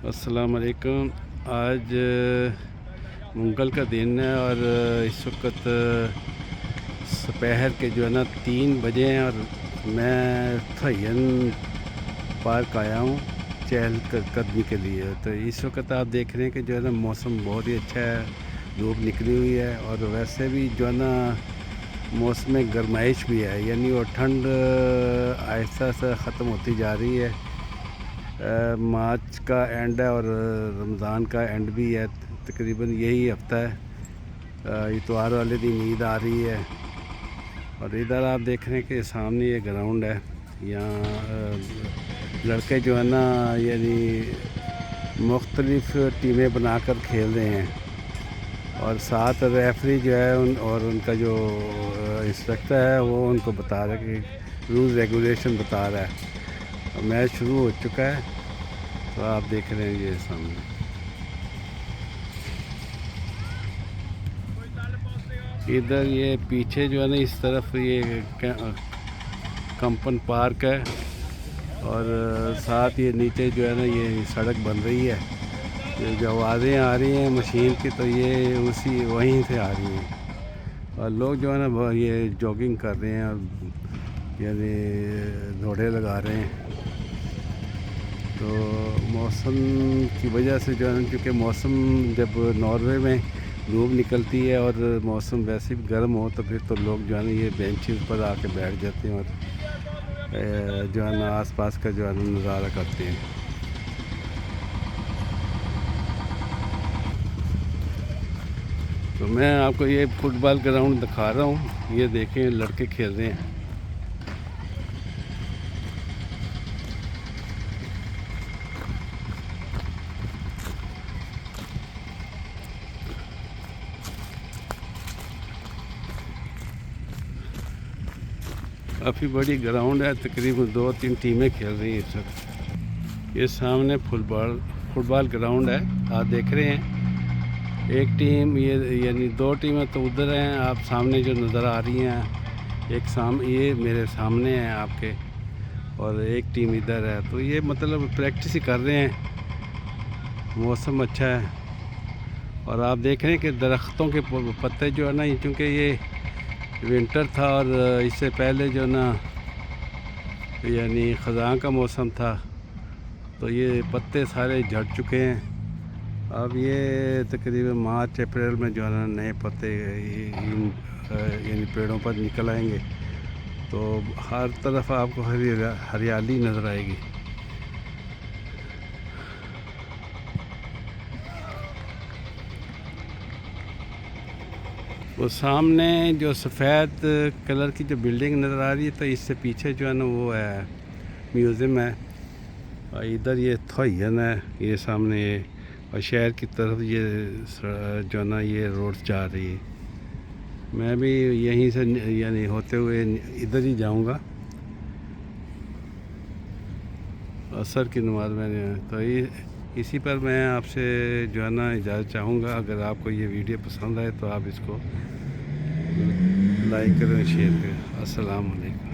السلام علیکم۔ آج منگل کا دن ہے اور اس وقت دوپہر کے جو ہے نا 3 بجے ہیں اور میں تھین پارک آیا ہوں چہل قدمی کے لیے۔ تو اس وقت آپ دیکھ رہے ہیں کہ جو ہے نا موسم بہت ہی اچھا ہے، دھوپ نکلی ہوئی ہے اور ویسے بھی جو ہے نا موسم گرمائش بھی ہے، یعنی وہ ٹھنڈ آہستہ سے ختم ہوتی جا رہی ہے۔ مارچ کا اینڈ ہے اور رمضان کا اینڈ بھی ہے، تقریباً یہی ہفتہ ہے۔ اتوار والے دن عید آ رہی ہے اور ادھر آپ دیکھ رہے ہیں کہ سامنے یہ گراؤنڈ ہے، یہاں لڑکے جو ہے نا یعنی مختلف ٹیمیں بنا کر کھیل رہے ہیں اور ساتھ ریفری جو ہے اور ان کا جو انسٹرکٹر ہے وہ ان کو بتا رہا ہے کہ رول ریگولیشن بتا رہا ہے۔ میچ شروع ہو چکا ہے، تو آپ دیکھ رہے ہیں یہ سامنے۔ ادھر یہ پیچھے جو ہے نا اس طرف یہ کمپن پارک ہے اور ساتھ یہ نیچے جو ہے نا یہ سڑک بن رہی ہے۔ یہ جو آوازیں آ رہی ہیں مشین کی تو یہ وہیں سے آ رہی ہیں اور لوگ جو ہے نا یہ جاگنگ کر رہے ہیں اور یعنی دوڑے لگا رہے ہیں۔ تو موسم کی وجہ سے جو ہے چونکہ موسم جب ناروے میں دھوپ نکلتی ہے اور موسم ویسے بھی گرم ہو تو پھر تو لوگ جو ہے نا یہ بینچز پر آ کے بیٹھ جاتے ہیں اور جو ہے نا آس پاس کا جو ہے نا نظارہ کرتے ہیں۔ تو میں آپ کو یہ فٹ بال گراؤنڈ دکھا رہا ہوں، یہ دیکھیں لڑکے کھیل رہے ہیں۔ کافی بڑی گراؤنڈ ہے، تقریباً 2-3 ٹیمیں کھیل رہی ہیں اس وقت۔ یہ سامنے فٹ بال گراؤنڈ ہے، آپ دیکھ رہے ہیں ایک ٹیم یعنی 2 ٹیمیں تو ادھر ہیں آپ سامنے جو نظر آ رہی ہیں، یہ میرے سامنے ہیں آپ کے، اور ایک ٹیم ادھر ہے۔ تو یہ مطلب پریکٹس ہی کر رہے ہیں، موسم اچھا ہے اور آپ دیکھ رہے ہیں کہ درختوں کے پتے جو ہے نا چونکہ یہ ونٹر تھا اور اس سے پہلے جو نا یعنی خزاں کا موسم تھا تو یہ پتے سارے جھڑ چکے ہیں۔ اب یہ تقریباً مارچ اپریل میں جو ہے نا نئے پتے یعنی پیڑوں پر نکل آئیں گے، تو ہر طرف آپ کو ہریالی نظر آئے گی۔ وہ سامنے جو سفید کلر کی جو بلڈنگ نظر آ رہی ہے تو اس سے پیچھے جو ہے نا وہ ہے میوزیم ہے، اور ادھر یہ تھوئین ہے، یہ سامنے یہ، اور شہر کی طرف یہ جو ہے نا یہ روڈ جا رہی ہے۔ میں بھی یہیں سے یعنی ہوتے ہوئے ادھر ہی جاؤں گا، عصر کی نماز میں نے تو اسی پر میں آپ سے جو ہے نا اجازت چاہوں گا۔ اگر آپ کو یہ ویڈیو پسند آئے تو آپ اس کو لائک کریں، شیئر کریں۔ السلام علیکم۔